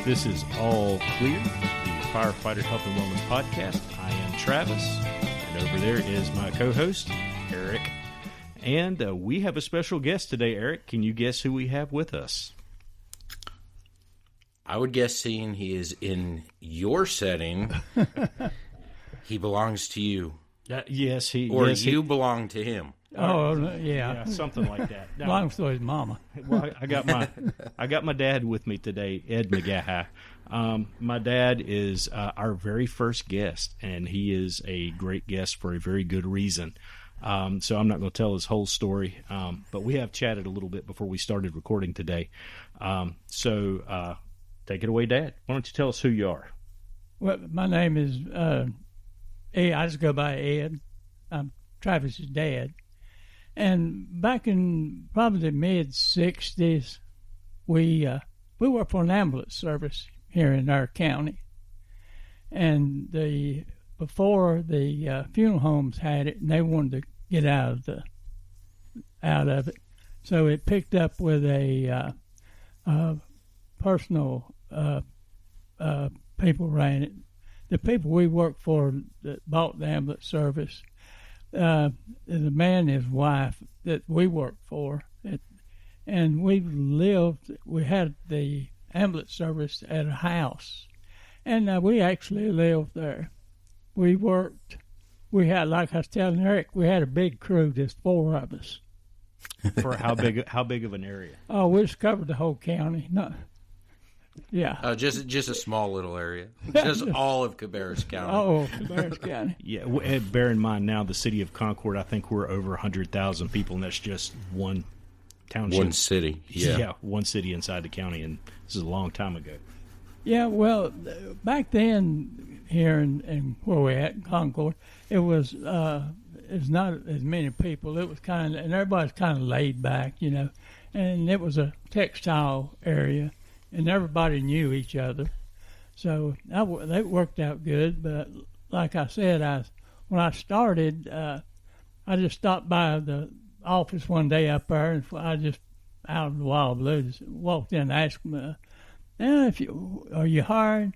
This is All Clear, the Firefighter Health and Wellness Podcast. I am Travis, and over there is my co-host, Eric. And we have a special guest today, Eric. Can you guess who we have with us? I would guess, seeing he is in your setting, he belongs to you. Yes, he. Or yes, you belong to him. Oh, yeah. Something like that. Now, belongs to his mama. Well, I got my dad with me today, Ed McGaha. My dad is our very first guest, and he is a great guest for a very good reason. So I'm not going to tell his whole story, but we have chatted a little bit before we started recording today. So take it away, Dad. Why don't you tell us who you are? Well, my name is Ed. I just go by Ed. I'm Travis's dad. And back in probably the mid-'60s, we worked for an ambulance service here in our county. And before the funeral homes had it, and they wanted to get out of it. So it picked up with a personal people ran it. The people we worked for that bought the ambulance service, the man and his wife that we worked for, and we had the ambulance service at a house, and we actually lived there. We had, like I was telling Eric, we had a big crew, just 4 of us. For how big of an area? Oh, we just covered the whole county. No. Yeah. Just a small little area. Just all of Cabarrus County. Oh, Cabarrus County. Yeah, bear in mind now the city of Concord, I think we're over 100,000 people, and that's just one township. One city. Yeah, one city inside the county, and this is a long time ago. Yeah, well, back then here in where we're at in Concord, it was not as many people. It was and everybody's kind of laid back, and it was a textile area. And everybody knew each other, so that worked out good. But like I said, when I started, I just stopped by the office one day up there, and I just out of the wild blue just walked in and asked them, "Are you hiring?"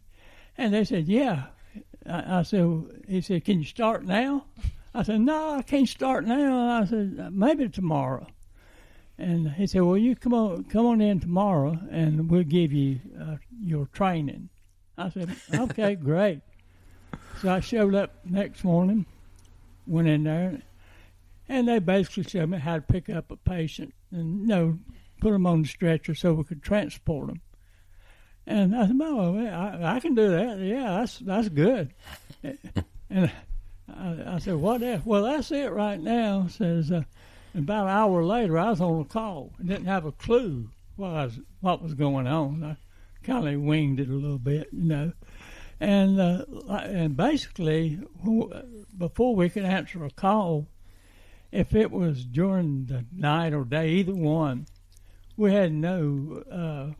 And they said, "Yeah." I said, "He said, can you start now?" I said, "No, I can't start now." I said, "Maybe tomorrow." And he said, "Well, you come on in tomorrow, and we'll give you your training." I said, "Okay, great." So I showed up next morning, went in there, and they basically showed me how to pick up a patient and put them on the stretcher so we could transport them. And I said, "Oh, I can do that. Yeah, that's good." And I said, "What else?" "Well, that's it right now." Says. About an hour later, I was on a call and didn't have a clue what was going on. I kind of winged it a little bit, And basically, before we could answer a call, if it was during the night or day, either one, we had no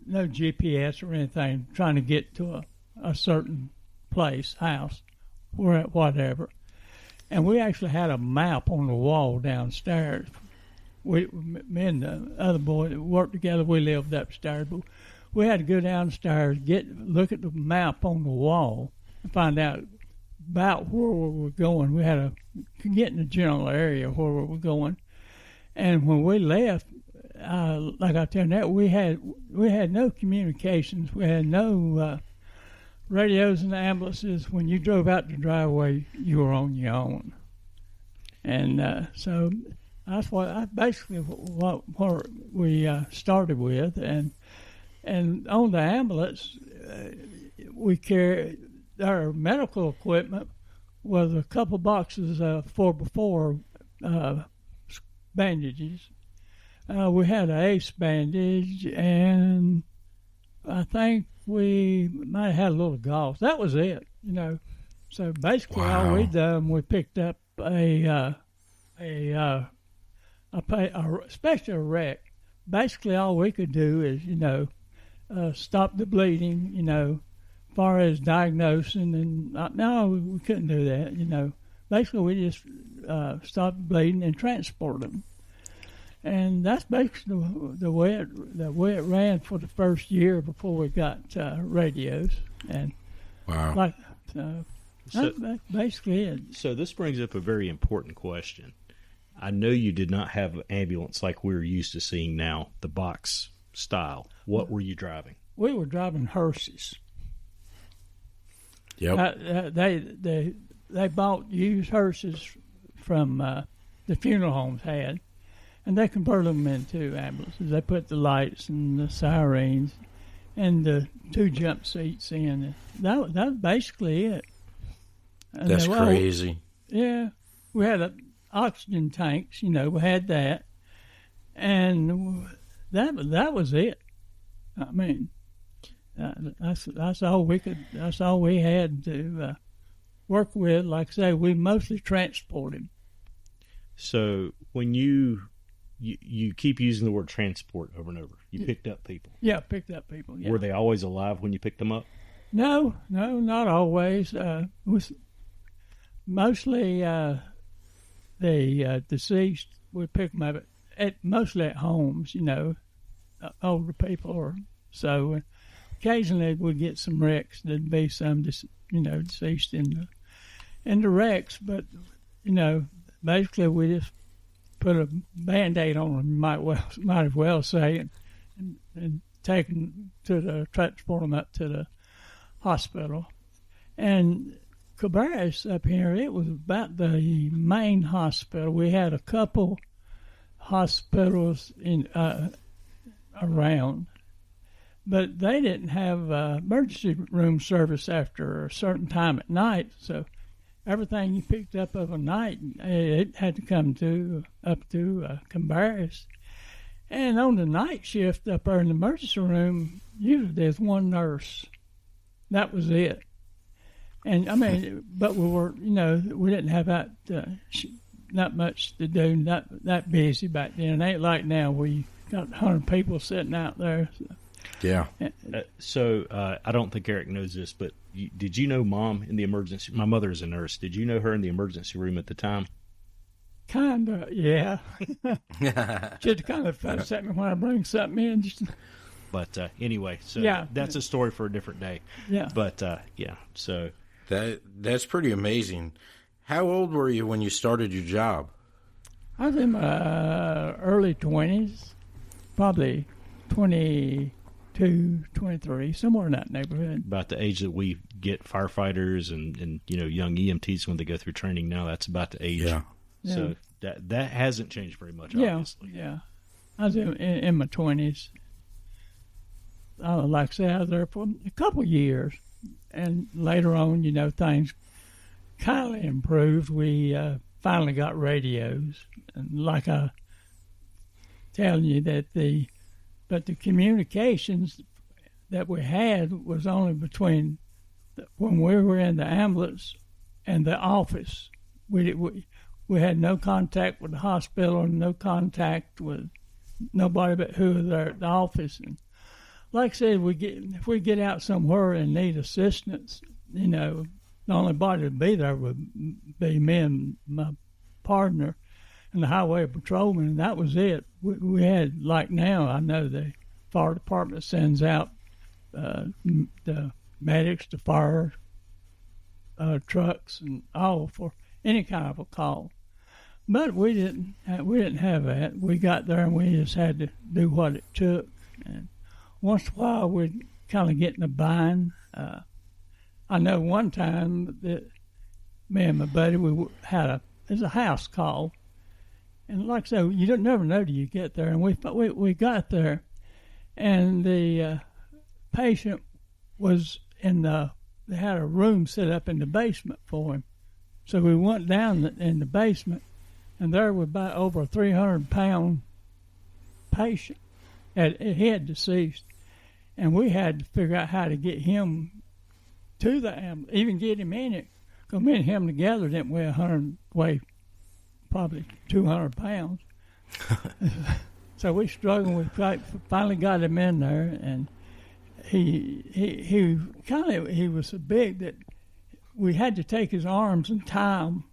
GPS or anything trying to get to a certain place, house, or whatever. And we actually had a map on the wall downstairs. Me and the other boy that worked together, we lived upstairs. But we had to go downstairs, look at the map on the wall, and find out about where we were going. We had to get in the general area where we were going. And when we left, like I tell you that, we had no communications. We had no radios and ambulances. When you drove out the driveway, you were on your own. And so that's basically what we started with. And on the ambulance, we carried our medical equipment was a couple boxes of 4x4 bandages. We had an ACE bandage, and I think we might have had a little gauze. That was it, So basically, all we done, we picked up especially a wreck. Basically, all we could do is, stop the bleeding, as far as diagnosing, and no, we couldn't do that, Basically, we just stopped the bleeding and transported them. And that's basically the way it ran for the first year before we got radios. And Wow. That's basically it. So this brings up a very important question. I know you did not have an ambulance like we're used to seeing now, the box style. What were you driving? We were driving hearses. Yep. They bought used hearses from the funeral homes had, and they converted them into ambulances. They put the lights and the sirens and the 2 jump seats in. That was basically it. And That's crazy. Yeah. We had oxygen tanks, we had that. And that was it. I mean, that's all we had to work with. Like I say, we mostly transported. So when you keep using the word transport over and over, you picked up people. Yeah, picked up people. Yeah. Were they always alive when you picked them up? No, not always. Was mostly the deceased. We pick them up mostly at homes, older people or so. Occasionally we'd get some wrecks. There'd be some, deceased in the wrecks, but basically we just put a Band-Aid on them. Might as well say, and take them transport them up to the hospital. And Cabarrus up here, it was about the main hospital. We had a couple hospitals around, but they didn't have emergency room service after a certain time at night. So everything you picked up of a night, it had to come up to Cabarrus. And on the night shift up there in the emergency room, usually there's one nurse. That was it. And I mean, but we were, we didn't have that not much to do, not that busy back then. It ain't like now where you got 100 people sitting out there. So. Yeah. So I don't think Eric knows this, but did you know Mom in the emergency? My mother's a nurse. Did you know her in the emergency room at the time? Kind of, yeah. Just kind of fuss at me when I bring something in. But anyway, so yeah. That's a story for a different day. Yeah. But so that's pretty amazing. How old were you when you started your job? I was in my early 20s, probably 22, 23, somewhere in that neighborhood. About the age that we get firefighters and young EMTs when they go through training now, that's about the age. Yeah. So that hasn't changed very much, obviously. Yeah. I was in my 20s. Like I said, I was there for a couple of years. And later on, things kind of improved. We finally got radios. And like I telling you that the communications that we had was only between when we were in the ambulance and the office. We had no contact with the hospital and no contact with nobody but who was there at the office. And like I said, if we get out somewhere and need assistance, the only body to be there would be me and my partner and the highway patrolman, and that was it. We had, like now, I know the fire department sends out the medics, the fire trucks, and all for any kind of a call. But we didn't have that. We got there and we just had to do what it took. And once in a while we'd kind of get in a bind. I know one time that me and my buddy, there's a house call. And like I said, you don't never know till you get there. And we got there, and the patient was they had a room set up in the basement for him. So we went down in the basement, and there was about over a 300-pound patient. He had deceased, and we had to figure out how to get him to the ambulance, even get him in it. Because me and him together didn't weigh probably 200 pounds. So we struggled. We finally got him in there, and he was so big that we had to take his arms and tie them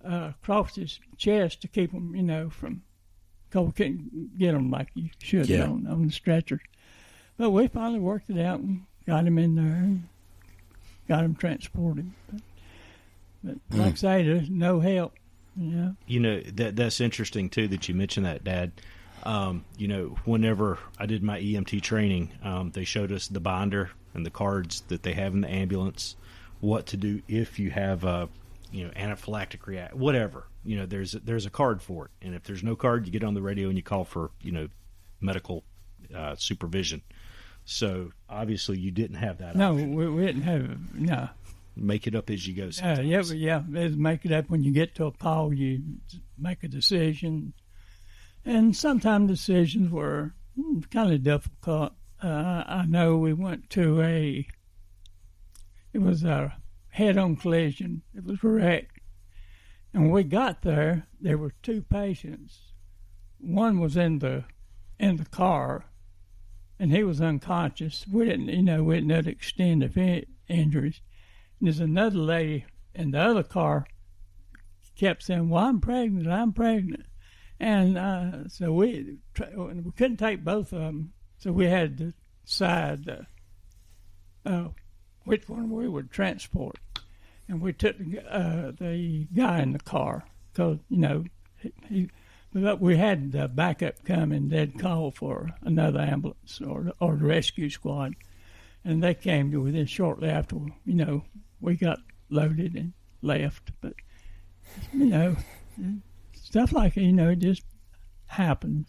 across his chest to keep him, from, because we couldn't get him like you should on the stretchers. But we finally worked it out and got him in there and got him transported. But like I say, there's no help. That's interesting too that you mentioned that, Dad. Whenever I did my EMT training, they showed us the binder and the cards that they have in the ambulance, what to do if you have a anaphylactic react, whatever. There's a card for it, and if there's no card, you get on the radio and you call for medical supervision. So obviously you didn't have that. No, option. we didn't have it. No. Make it up as you go. Make it up when you get to a call. You make a decision, and sometimes decisions were kind of difficult. I know we went to it was a head-on collision. It was a wreck, and when we got there, there were two patients. One was in the car, and he was unconscious. We didn't know the extent of injuries. And there's another lady in the other car kept saying, "Well, I'm pregnant," and so we couldn't take both of them, so we had to decide which one we would transport, and we took the guy in the car because we had the backup coming. They'd call for another ambulance or the rescue squad, and they came to within shortly after. We got loaded and left, but stuff like it just happens.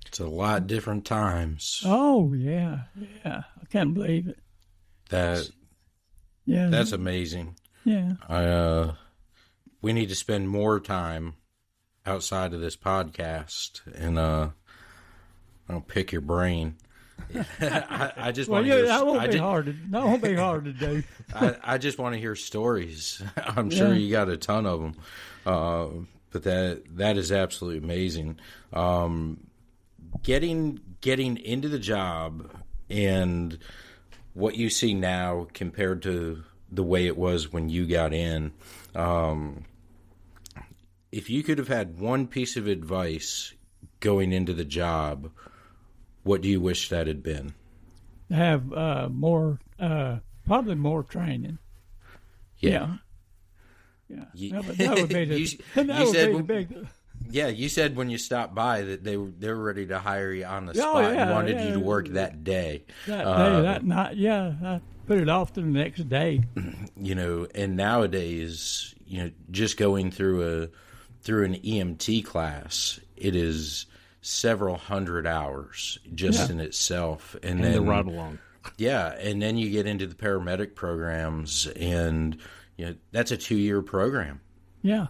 It's a lot different times. Oh yeah, I can't believe it. That's amazing. Yeah. We need to spend more time outside of this podcast and I'll pick your brain. I just want to hear. That won't be hard to do. I just want to hear stories. I'm sure you got a ton of them, but that is absolutely amazing. Getting into the job and what you see now compared to the way it was when you got in. If you could have had one piece of advice going into the job, what do you wish that had been? Have probably more training. Yeah. That would be the big. Yeah, you said when you stopped by that they were ready to hire you on the spot and wanted you to work that day. That night, I put it off to the next day. And nowadays, just going through an EMT class, it is several hundred hours just in itself, and then the ride along. Yeah, and then you get into the paramedic programs, and that's a 2-year program. Yeah,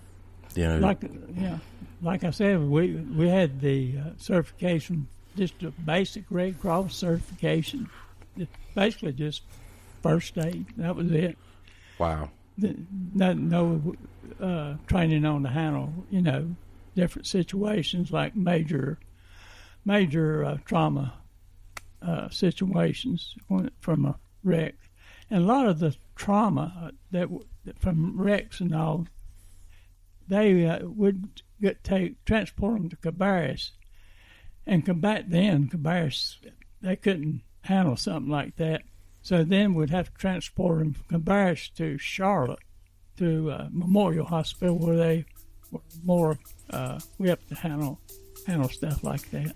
like I said, we had the certification, just a basic Red Cross certification, basically just first aid. That was it. Wow. No training on to handle different situations like major trauma situations from a wreck, and a lot of the trauma that from wrecks and all, they would transport them to Cabarrus, and back then Cabarrus, they couldn't handle something like that, so then we'd have to transport them from Cabarrus to Charlotte to Memorial Hospital, where they were more we have to handle stuff like that.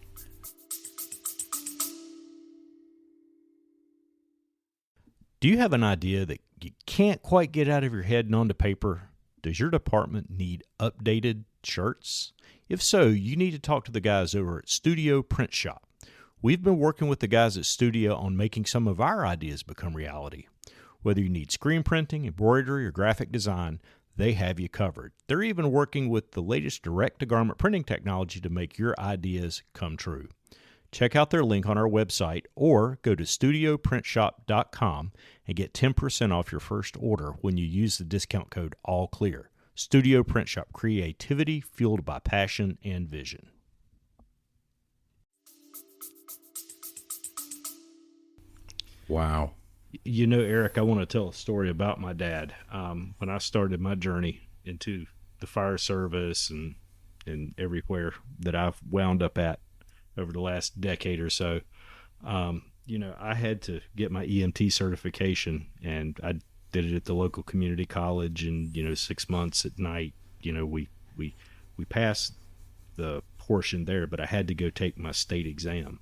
Do you have an idea that you can't quite get out of your head and onto paper? Does your department need updated shirts? If so, you need to talk to the guys over at Studio Print Shop. We've been working with the guys at Studio on making some of our ideas become reality. Whether you need screen printing, embroidery, or graphic design, they have you covered. They're even working with the latest direct-to-garment printing technology to make your ideas come true. Check out their link on our website or go to studioprintshop.com and get 10% off your first order when you use the discount code ALLCLEAR. Studio Print Shop, creativity fueled by passion and vision. Wow. Eric, I want to tell a story about my dad. When I started my journey into the fire service and everywhere that I've wound up at over the last decade or so. I had to get my EMT certification, and I did it at the local community college, and 6 months at night. We passed the portion there, but I had to go take my state exam,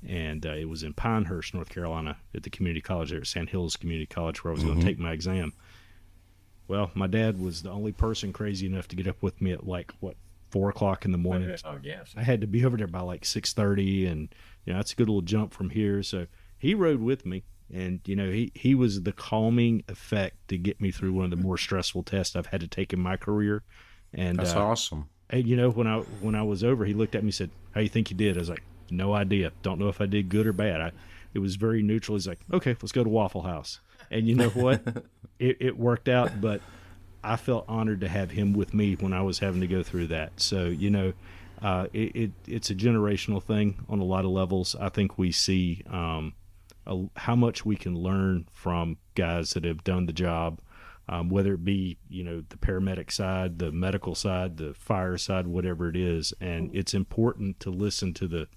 and it was in Pinehurst, North Carolina, at the community college there at Sand Hills Community College, where I was going to take my exam. Well, my dad was the only person crazy enough to get up with me at 4 o'clock in the morning. Oh, yes. I had to be over there by 6:30, and that's a good little jump from here. So he rode with me, and he was the calming effect to get me through one of the more stressful tests I've had to take in my career. And that's awesome. And when I was over, he looked at me and said, "How you think you did?" I was like, "No idea. Don't know if I did good or bad." It was very neutral. He's like, "Okay, let's go to Waffle House." And you know what? it worked out, but I felt honored to have him with me when I was having to go through that. So, it's a generational thing on a lot of levels. I think we see how much we can learn from guys that have done the job, whether it be, the paramedic side, the medical side, the fire side, whatever it is. And it's important to listen to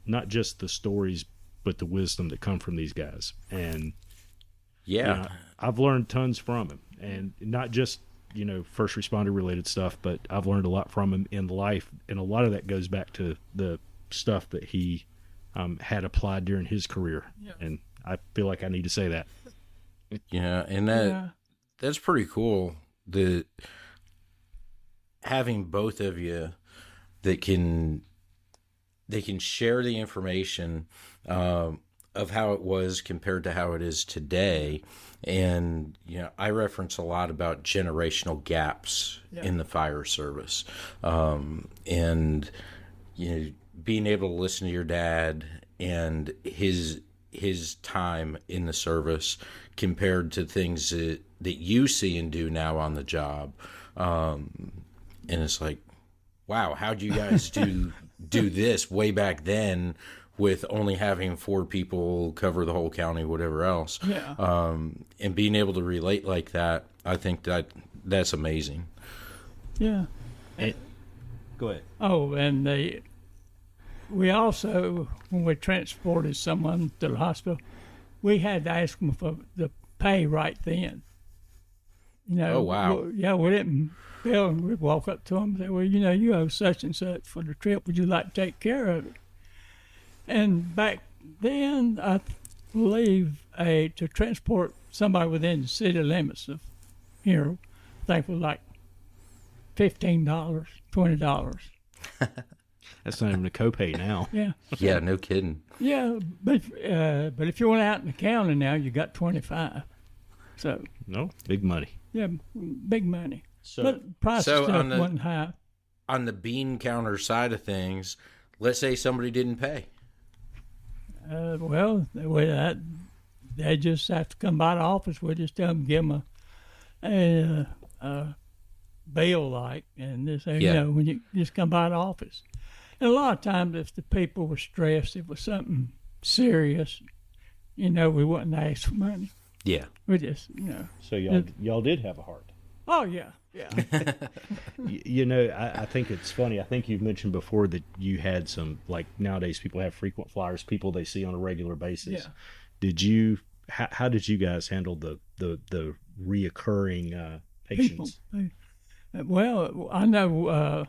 not just the stories, but the wisdom that come from these guys. And I've learned tons from him, and not just, first responder related stuff, but I've learned a lot from him in life. And a lot of that goes back to the stuff that he had applied during his career. Yeah. And I feel like I need to say that. Yeah. And that's pretty cool, that having both of you that can share the information of how it was compared to how it is today. And, I reference a lot about generational gaps in the fire service. And, being able to listen to your dad and his time in the service compared to things that you see and do now on the job. And it's like, wow, how'd you guys do this way back then with only having 4 people cover the whole county, whatever else. Yeah. And being able to relate like that, I think that's amazing. Yeah. Go ahead. Oh, and we also, when we transported someone to the hospital, we had to ask them for the pay right then. Oh, wow. We didn't bill them. We'd walk up to them and say, well, you owe such and such for the trip. Would you like to take care of it? And back then, I believe to transport somebody within the city limits of here, I think was like $15, $20. That's not even a copay now. Yeah. Yeah, no kidding. Yeah, but if you went out in the county now, you got $25. So no, big money. Yeah, big money. So, but price of stuff wasn't high. On the bean counter side of things, let's say somebody didn't pay. Well, they just have to come by the office. We just tell them, give them a bill, and they say, when you just come by the office. And a lot of times, if the people were stressed, if it was something serious, we wouldn't ask for money. Yeah. We just, So y'all did have a heart. Oh, yeah. Yeah. I think it's funny. I think you've mentioned before that you had some, nowadays people have frequent flyers, people they see on a regular basis. Yeah. How did you guys handle the reoccurring patients? People. Well, I know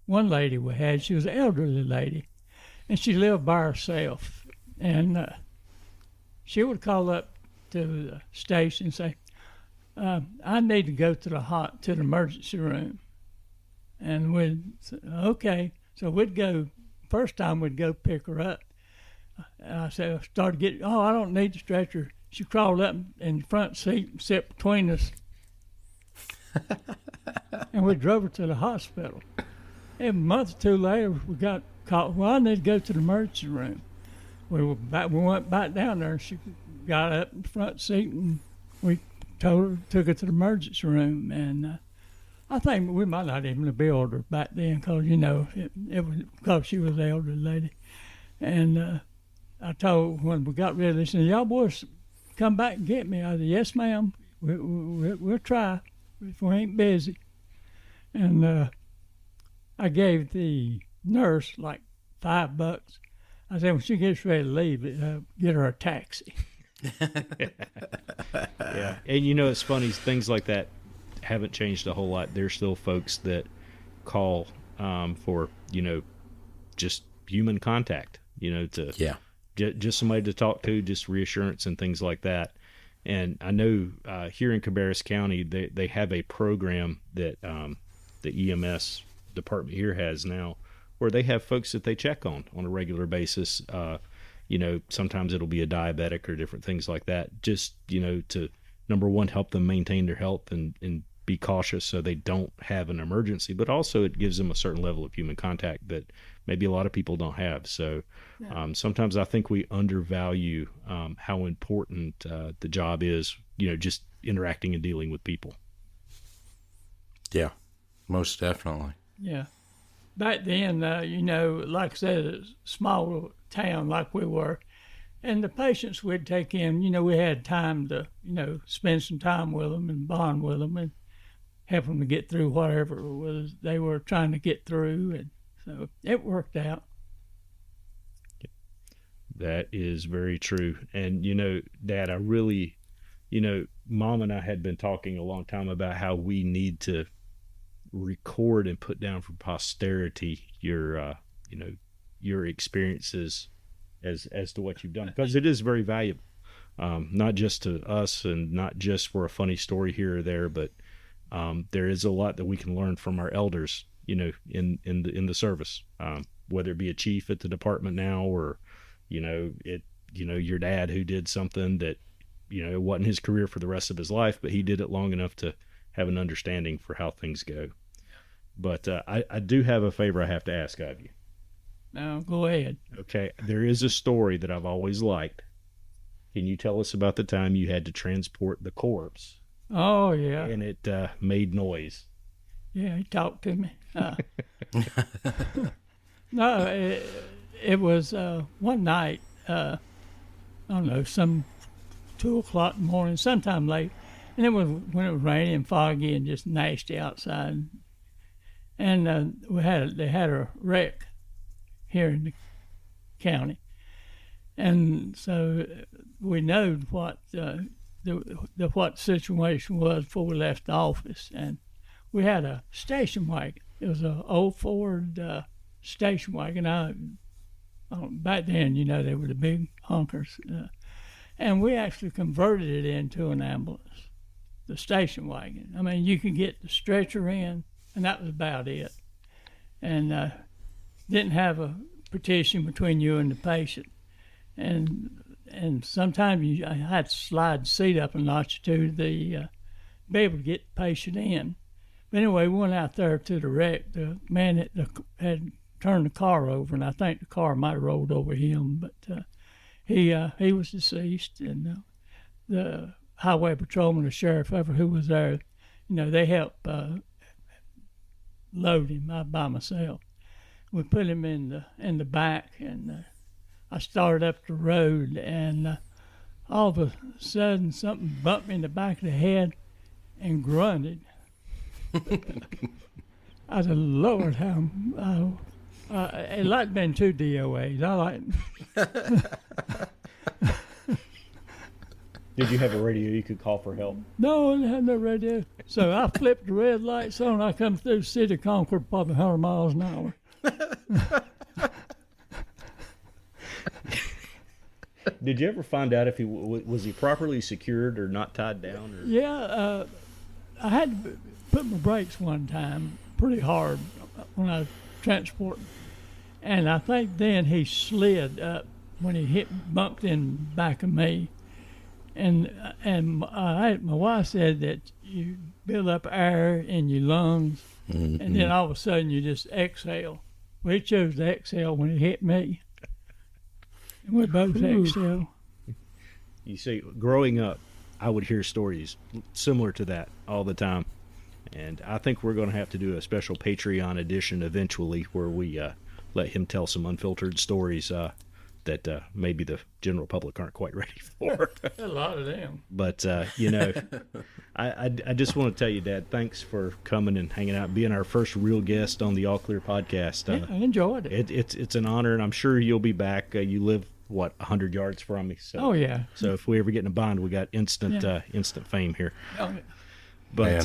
one lady we had, she was an elderly lady, and she lived by herself. And she would call up to the station and say, I need to go to the emergency room. And we'd say, okay. So we'd go, first time we'd go pick her up. I started getting, I don't need the stretcher. She crawled up in the front seat and sat between us. And we drove her to the hospital. And a month or two later, we got called, I need to go to the emergency room. We went back down there, and she got up in the front seat, and we took her to the emergency room. And I think we might not even have billed her back then because, it was because she was an elderly lady. And I told when we got rid of this, y'all boys come back and get me. I said, yes, ma'am. We'll try if we ain't busy. And I gave the nurse like $5. I said, when she gets ready to leave, get her a taxi. Yeah, and it's funny, things like that haven't changed a whole lot. There's still folks that call for just human contact, to just somebody to talk to, just reassurance and things like that. And I know here in Cabarrus County, they have a program that the EMS department here has now, where they have folks that they check on a regular basis. Sometimes it'll be a diabetic or different things like that. Just, to, number one, help them maintain their health and be cautious so they don't have an emergency. But also it gives them a certain level of human contact that maybe a lot of people don't have. So sometimes I think we undervalue how important the job is, just interacting and dealing with people. Yeah, most definitely. Yeah. Back then, like I said, a small town like we were, and the patients we'd take in, we had time to, spend some time with them and bond with them and help them to get through whatever it was they were trying to get through. And so it worked out. That is very true. And, Dad, I really, Mom and I had been talking a long time about how we need to record and put down for posterity your experiences as to what you've done, because it is very valuable, not just to us and not just for a funny story here or there, but there is a lot that we can learn from our elders, in the service, whether it be a chief at the department now or your dad who did something that it wasn't his career for the rest of his life, but he did it long enough to have an understanding for how things go. But I do have a favor I have to ask of you. No, go ahead. Okay, there is a story that I've always liked. Can you tell us about the time you had to transport the corpse? Oh, yeah. And it made noise. Yeah, he talked to me. No, it was one night, I don't know, some 2 o'clock in the morning, sometime late. And it was when it was rainy and foggy and just nasty outside. And they had a wreck here in the county. And so we knew what what the situation was before we left the office. And we had a station wagon. It was an old Ford station wagon. Back then, they were the big honkers. And we actually converted it into an ambulance, the station wagon. I mean, you could get the stretcher in, and that was about it. And didn't have a partition between you and the patient. And sometimes I had to slide the seat up a notch to be able to get the patient in. But anyway, we went out there to the wreck. The man had turned the car over, and I think the car might have rolled over him, but he was deceased. And the highway patrolman, the sheriff, who was there, they helped load him by myself. We put him in the back, and I started up the road, and all of a sudden something bumped me in the back of the head and grunted. I said, Lord, how it like been 2 DOAs. I like. Did you have a radio you could call for help? No, I didn't have no radio. So I flipped the red lights on. I come through the city of Concord probably 100 miles an hour. Did you ever find out if he was he properly secured or not tied down? Or? Yeah, I had to put my brakes one time pretty hard when I was transporting, and I think then he slid up when he bumped in the back of me, and my wife said that you build up air in your lungs, and then all of a sudden you just exhale. Well, he chose to exhale when it hit me. And we both exhale. You see, growing up, I would hear stories similar to that all the time. And I think we're going to have to do a special Patreon edition eventually where we let him tell some unfiltered stories that maybe the general public aren't quite ready for. A lot of them. But, I just want to tell you, Dad, thanks for coming and hanging out, being our first real guest on the All Clear podcast. Yeah, I enjoyed it. It's an honor, and I'm sure you'll be back. You live, 100 yards from me? So, oh, yeah. So if we ever get in a bind, we got instant fame here. Oh, yeah. But,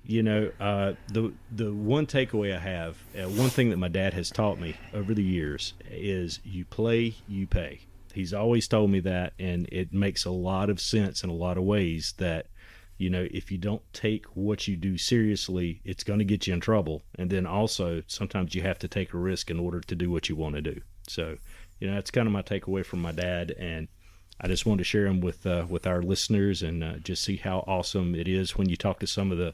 the one takeaway I have, one thing that my dad has taught me over the years is you play, you pay. He's always told me that, and it makes a lot of sense in a lot of ways that, if you don't take what you do seriously, it's going to get you in trouble. And then also, sometimes you have to take a risk in order to do what you want to do. So, that's kind of my takeaway from my dad, and I just wanted to share them with our listeners and just see how awesome it is when you talk to some of the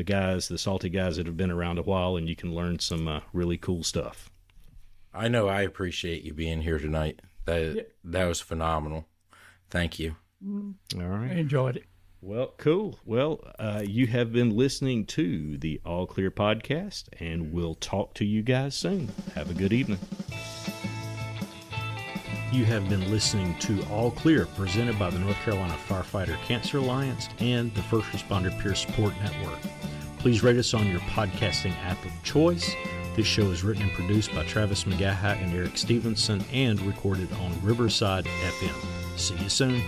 guys, the salty guys that have been around a while, and you can learn some really cool stuff. I know I appreciate you being here tonight. That was phenomenal. Thank you. All right. I enjoyed it. Well, cool. Well, you have been listening to the All Clear podcast, and we'll talk to you guys soon. Have a good evening. You have been listening to All Clear, presented by the North Carolina Firefighter Cancer Alliance and the First Responder Peer Support Network. Please rate us on your podcasting app of choice. This show is written and produced by Travis McGaha and Eric Stevenson and recorded on Riverside FM. See you soon.